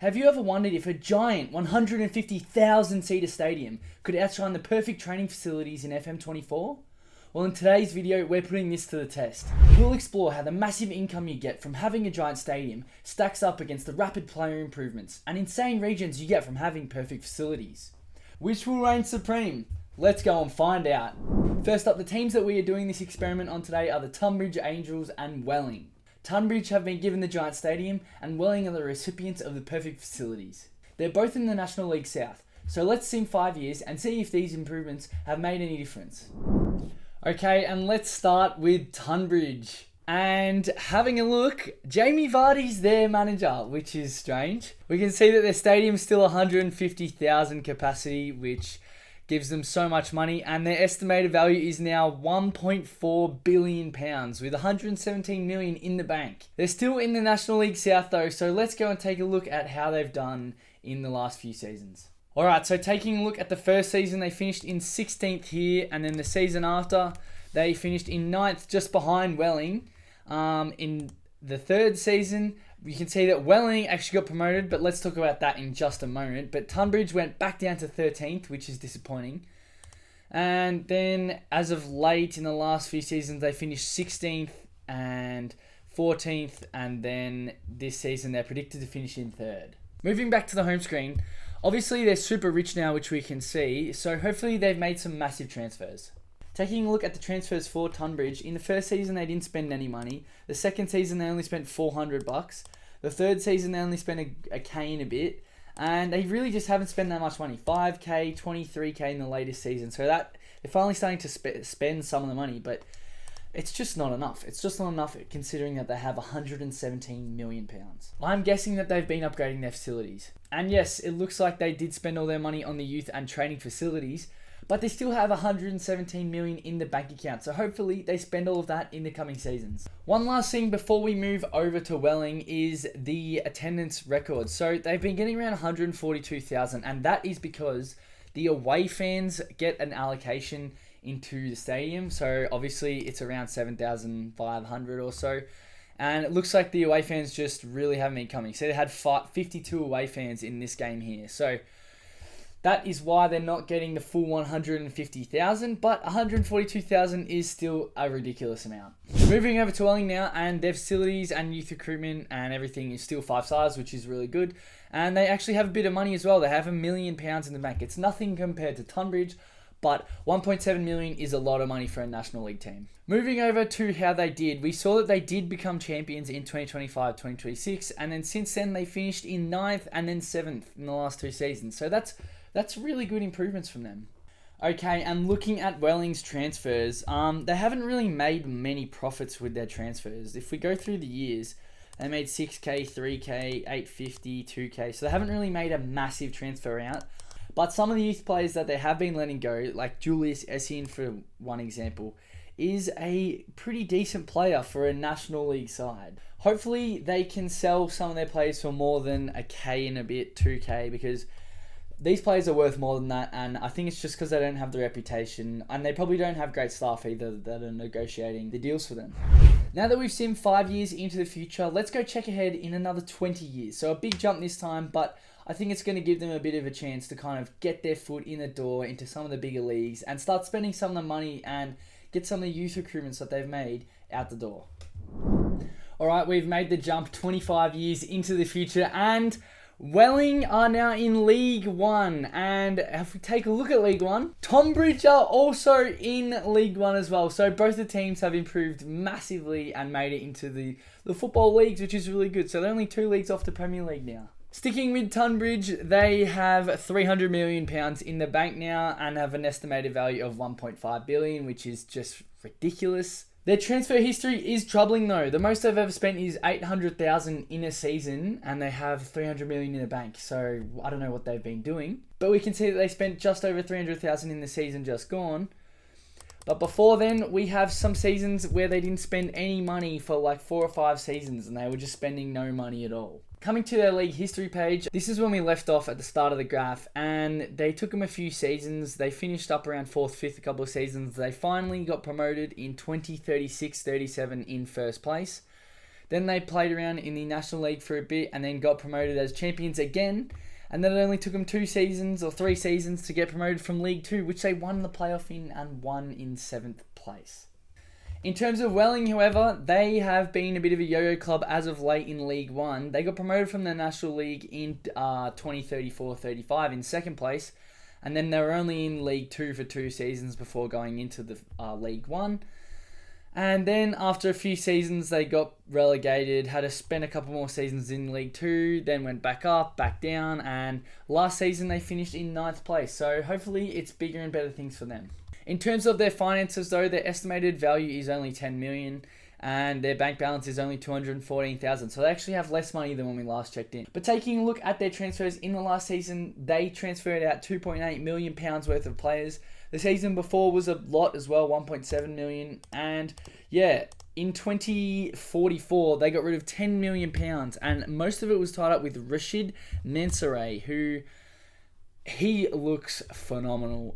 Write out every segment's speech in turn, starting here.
Have you ever wondered if a giant 150,000 seater stadium could outshine the perfect training facilities in FM24? Well, in today's video, we're putting this to the test. We'll explore how the massive income you get from having a giant stadium stacks up against the rapid player improvements and insane regions you get from having perfect facilities. Which will reign supreme? Let's go and find out. First up, the teams that we are doing this experiment on today are the Tunbridge Angels and Welling. Tunbridge have been given the giant stadium and Welling are the recipients of the perfect facilities. They're both in the National League South, so let's sim 5 years and see if these improvements have made any difference. Okay, and let's start with Tunbridge. And having a look, Jamie Vardy's their manager, which is strange. We can see that their stadium's still 150,000 capacity, which gives them so much money, and their estimated value is now £1.4 billion with 117 million in the bank. They're still in the National League South though, so let's go and take a look at how they've done in the last few seasons. Alright, so taking a look at the first season, they finished in 16th here, and then the season after, they finished in 9th, just behind Welling. In the third season, you can see that Welling actually got promoted, but let's talk about that in just a moment. But Tunbridge went back down to 13th, which is disappointing. And then, as of late, in the last few seasons, they finished 16th and 14th, and then this season they're predicted to finish in 3rd. Moving back to the home screen, obviously they're super rich now, which we can see, so hopefully they've made some massive transfers. Taking a look at the transfers for Tunbridge, in the first season they didn't spend any money. The second season they only spent $400. The third season they only spent a K and a bit. And they really just haven't spent that much money. 5K, 23K in the latest season. So that they're finally starting to spend some of the money, but it's just not enough. It's just not enough considering that they have £117 million. I'm guessing that they've been upgrading their facilities. And yes, it looks like they did spend all their money on the youth and training facilities, but they still have 117 million in the bank account, so hopefully they spend all of that in the coming seasons. One last thing before we move over to Welling is the attendance record. So they've been getting around 142,000, and that is because the away fans get an allocation into the stadium. So obviously it's around 7,500 or so. And it looks like the away fans just really haven't been coming. So they had 52 away fans in this game here. So that is why they're not getting the full 150,000, but 142,000 is still a ridiculous amount. Moving over to Welling now, and their facilities and youth recruitment and everything is still 5 stars, which is really good. And they actually have a bit of money as well. They have £1 million in the bank. It's nothing compared to Tunbridge, but 1.7 million is a lot of money for a National League team. Moving over to how they did, we saw that they did become champions in 2025-2026, and then since then they finished in 9th and then 7th in the last 2 seasons. So that's really good improvements from them. Okay, and looking at Welling's transfers, they haven't really made many profits with their transfers. If we go through the years, they made 6K, 3K, 850, 2K, so they haven't really made a massive transfer out. But some of the youth players that they have been letting go, like Julius Essien for one example, is a pretty decent player for a National League side. Hopefully they can sell some of their players for more than a K and a bit, 2K, because these players are worth more than that, and I think it's just because they don't have the reputation, and they probably don't have great staff either that are negotiating the deals for them. Now that we've simmed 5 years into the future, let's go check ahead in another 20 years. So a big jump this time, but I think it's going to give them a bit of a chance to kind of get their foot in the door into some of the bigger leagues and start spending some of the money and get some of the youth recruitments that they've made out the door. Alright, we've made the jump 25 years into the future, and Welling are now in League One, and if we take a look at League One, Tunbridge are also in League One as well. So both the teams have improved massively and made it into the football leagues, which is really good. So they're only 2 leagues off the Premier League now. Sticking with Tunbridge, they have £300 million in the bank now and have an estimated value of 1.5 billion, which is just ridiculous. Their transfer history is troubling though. The most they've ever spent is 800,000 in a season, and they have 300 million in the bank. So I don't know what they've been doing, but we can see that they spent just over 300,000 in the season just gone. But before then, we have some seasons where they didn't spend any money for like 4 or 5 seasons, and they were just spending no money at all. Coming to their league history page, this is when we left off at the start of the graph, and they took them a few seasons. They finished up around 4th, 5th a couple of seasons. They finally got promoted in 2036-37 in first place. Then they played around in the National League for a bit and then got promoted as champions again. And then it only took them 2 seasons or 3 seasons to get promoted from League 2, which they won the playoff in and won in 7th place. In terms of Welling, however, they have been a bit of a yo-yo club as of late in League 1. They got promoted from the National League in 2034-35 in 2nd place. And then they were only in League 2 for 2 seasons before going into the League 1. And then after a few seasons, they got relegated, had to spend a couple more seasons in League 2, then went back up, back down, and last season they finished in 9th place. So hopefully it's bigger and better things for them. In terms of their finances though, their estimated value is only 10 million and their bank balance is only 214,000. So they actually have less money than when we last checked in. But taking a look at their transfers in the last season, they transferred out £2.8 million worth of players. The season before was a lot as well, 1.7 million. And yeah, in 2044, they got rid of £10 million. And most of it was tied up with Rashid Mansouri, who he looks phenomenal.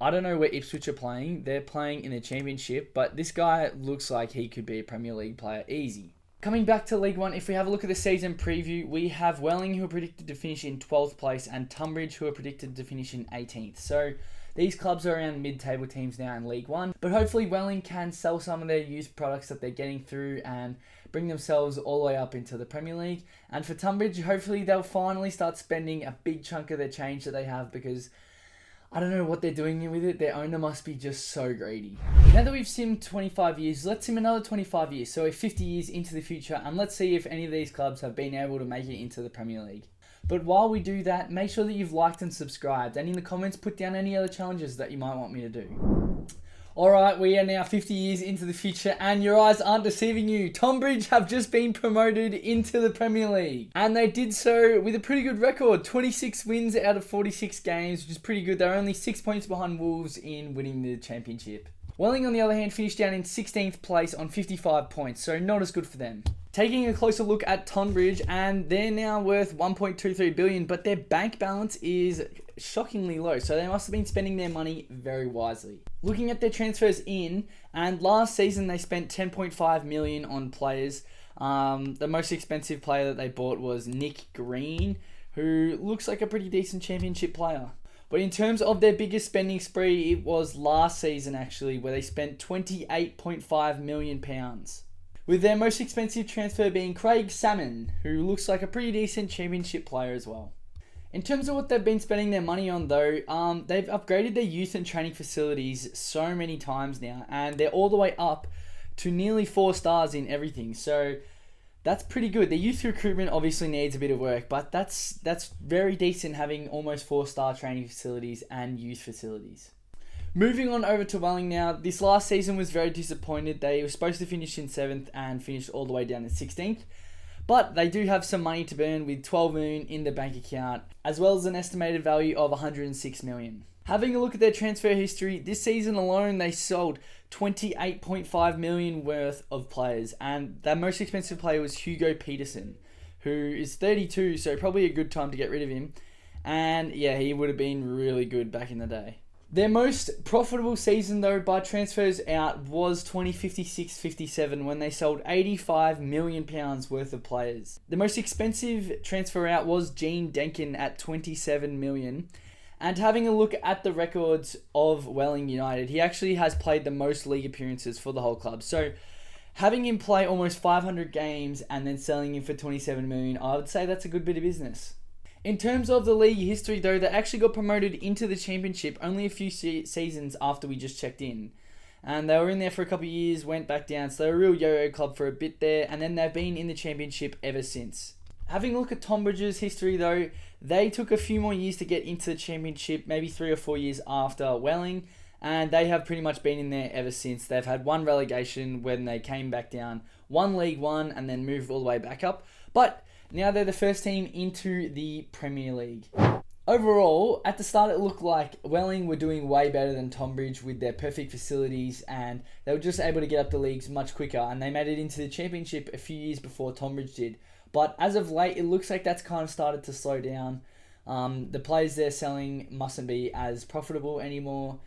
I don't know where Ipswich are playing. They're playing in the Championship, but this guy looks like he could be a Premier League player easy. Coming back to League 1, if we have a look at the season preview, we have Welling, who are predicted to finish in 12th place, and Tunbridge, who are predicted to finish in 18th. So these clubs are around mid-table teams now in League 1, but hopefully Welling can sell some of their used products that they're getting through and bring themselves all the way up into the Premier League. And for Tunbridge, hopefully they'll finally start spending a big chunk of their change that they have, because I don't know what they're doing with it. Their owner must be just so greedy. Now that we've simmed 25 years, let's sim another 25 years. So we're 50 years into the future, and let's see if any of these clubs have been able to make it into the Premier League. But while we do that, make sure that you've liked and subscribed, and in the comments put down any other challenges that you might want me to do. Alright, we are now 50 years into the future, and your eyes aren't deceiving you. Tunbridge have just been promoted into the Premier League, and they did so with a pretty good record. 26 wins out of 46 games, which is pretty good. They're only 6 points behind Wolves in winning the Championship. Welling, on the other hand, finished down in 16th place on 55 points, so not as good for them. Taking a closer look at Tunbridge, and they're now worth 1.23 billion, but their bank balance is shockingly low, so they must have been spending their money very wisely. Looking at their transfers in, and last season they spent 10.5 million on players. The most expensive player that they bought was Nick Green, who looks like a pretty decent Championship player. But in terms of their biggest spending spree, it was last season actually, where they spent £28.5 million. With their most expensive transfer being Craig Salmon, who looks like a pretty decent Championship player as well. In terms of what they've been spending their money on though, they've upgraded their youth and training facilities so many times now, and they're all the way up to nearly 4 stars in everything. So that's pretty good. The youth recruitment obviously needs a bit of work, but that's very decent, having almost 4-star training facilities and youth facilities. Moving on over to Welling now. This last season was very disappointed. They were supposed to finish in 7th and finished all the way down in 16th. But they do have some money to burn with 12 million in the bank account, as well as an estimated value of 106 million. Having a look at their transfer history, this season alone they sold 28.5 million worth of players, and their most expensive player was Hugo Peterson, who is 32, so probably a good time to get rid of him. And yeah, he would have been really good back in the day. Their most profitable season though by transfers out was 2056-57, when they sold £85 million worth of players. The most expensive transfer out was Gene Denkin at 27 million. And having a look at the records of Welling United, he actually has played the most league appearances for the whole club. So having him play almost 500 games and then selling him for 27 million, I would say that's a good bit of business. In terms of the league history though, they actually got promoted into the Championship only a few seasons after we just checked in. And they were in there for a couple of years, went back down, so they're a real yo-yo club for a bit there, and then they've been in the Championship ever since. Having a look at Tunbridge's history though, they took a few more years to get into the Championship, maybe 3 or 4 years after Welling, and they have pretty much been in there ever since. They've had 1 relegation when they came back down, 1 League 1, and then moved all the way back up. But now they're the first team into the Premier League. Overall, at the start it looked like Welling were doing way better than Tunbridge with their perfect facilities, and they were just able to get up the leagues much quicker, and they made it into the Championship a few years before Tunbridge did. But as of late, it looks like that's kind of started to slow down. The players they're selling mustn't be as profitable anymore,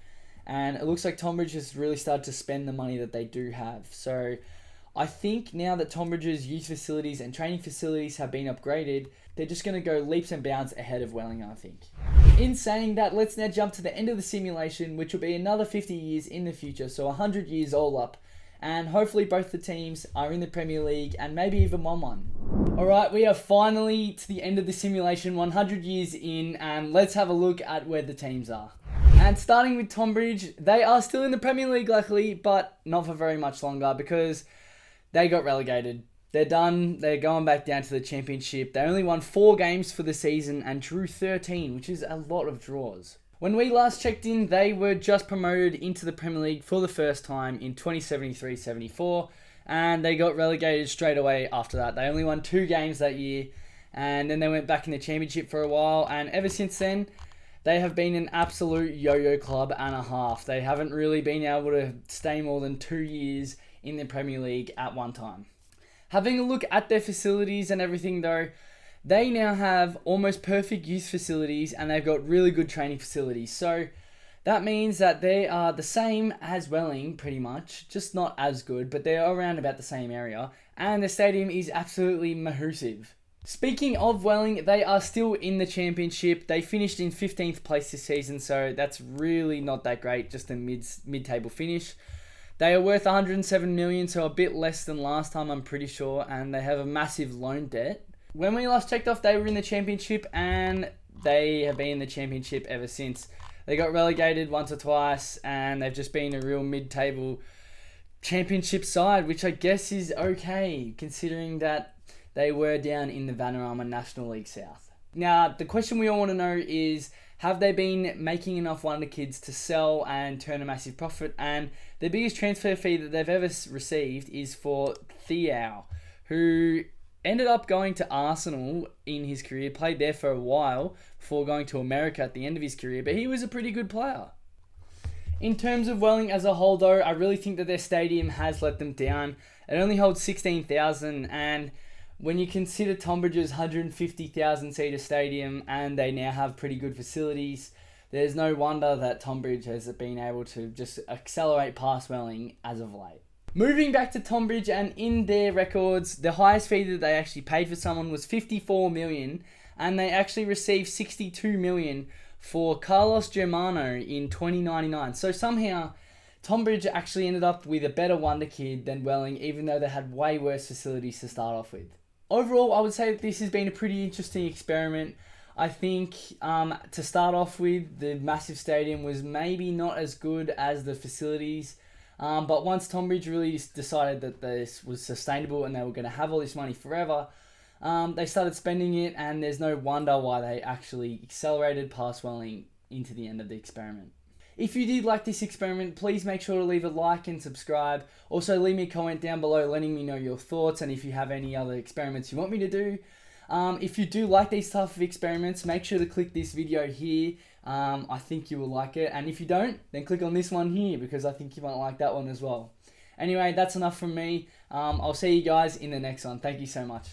and it looks like Tunbridge has really started to spend the money that they do have. So I think now that Tonbridge's youth facilities and training facilities have been upgraded, they're just going to go leaps and bounds ahead of Welling, I think. In saying that, let's now jump to the end of the simulation, which will be another 50 years in the future, so 100 years all up. And hopefully both the teams are in the Premier League and maybe even won one. Alright, we are finally to the end of the simulation, 100 years in, and let's have a look at where the teams are. And starting with Tonbridge, they are still in the Premier League luckily, but not for very much longer because they got relegated. They're done. They're going back down to the Championship. They only won 4 games for the season and drew 13, which is a lot of draws. When we last checked in, they were just promoted into the Premier League for the first time in 2073-74, and they got relegated straight away after that. They only won 2 games that year, and then they went back in the Championship for a while, and ever since then, they have been an absolute yo-yo club and a half. They haven't really been able to stay more than 2 years in the Premier League at one time. Having a look at their facilities and everything though, they now have almost perfect youth facilities and they've got really good training facilities. So that means that they are the same as Welling pretty much, just not as good, but they're around about the same area. And the stadium is absolutely massive. Speaking of Welling, they are still in the Championship. They finished in 15th place this season, so that's really not that great, just a mid-table finish. They are worth 107 million, so a bit less than last time, I'm pretty sure, and they have a massive loan debt. When we last checked off, they were in the Championship, and they have been in the Championship ever since. They got relegated once or twice, and they've just been a real mid-table Championship side, which I guess is okay, considering that they were down in the Vanarama National League South. Now, the question we all want to know is, have they been making enough wonder kids to sell and turn a massive profit? And the biggest transfer fee that they've ever received is for Thiau, who ended up going to Arsenal in his career, played there for a while before going to America at the end of his career, but he was a pretty good player. In terms of Welling as a whole though, I really think that their stadium has let them down. It only holds 16,000, and when you consider Tonbridge's 150,000 seater stadium and they now have pretty good facilities, there's no wonder that Tonbridge has been able to just accelerate past Welling as of late. Moving back to Tonbridge, and in their records, the highest fee that they actually paid for someone was 54 million, and they actually received 62 million for Carlos Germano in 2099. So somehow, Tonbridge actually ended up with a better wonder kid than Welling, even though they had way worse facilities to start off with. Overall, I would say that this has been a pretty interesting experiment. I think to start off with, the massive stadium was maybe not as good as the facilities. But once Tonbridge really decided that this was sustainable and they were going to have all this money forever, they started spending it, and there's no wonder why they actually accelerated past Welling into the end of the experiment. If you did like this experiment, please make sure to leave a like and subscribe. Also, leave me a comment down below letting me know your thoughts and if you have any other experiments you want me to do. If you do like these type of experiments, make sure to click this video here. I think you will like it. And if you don't, then click on this one here because I think you might like that one as well. Anyway, that's enough from me. I'll see you guys in the next one. Thank you so much.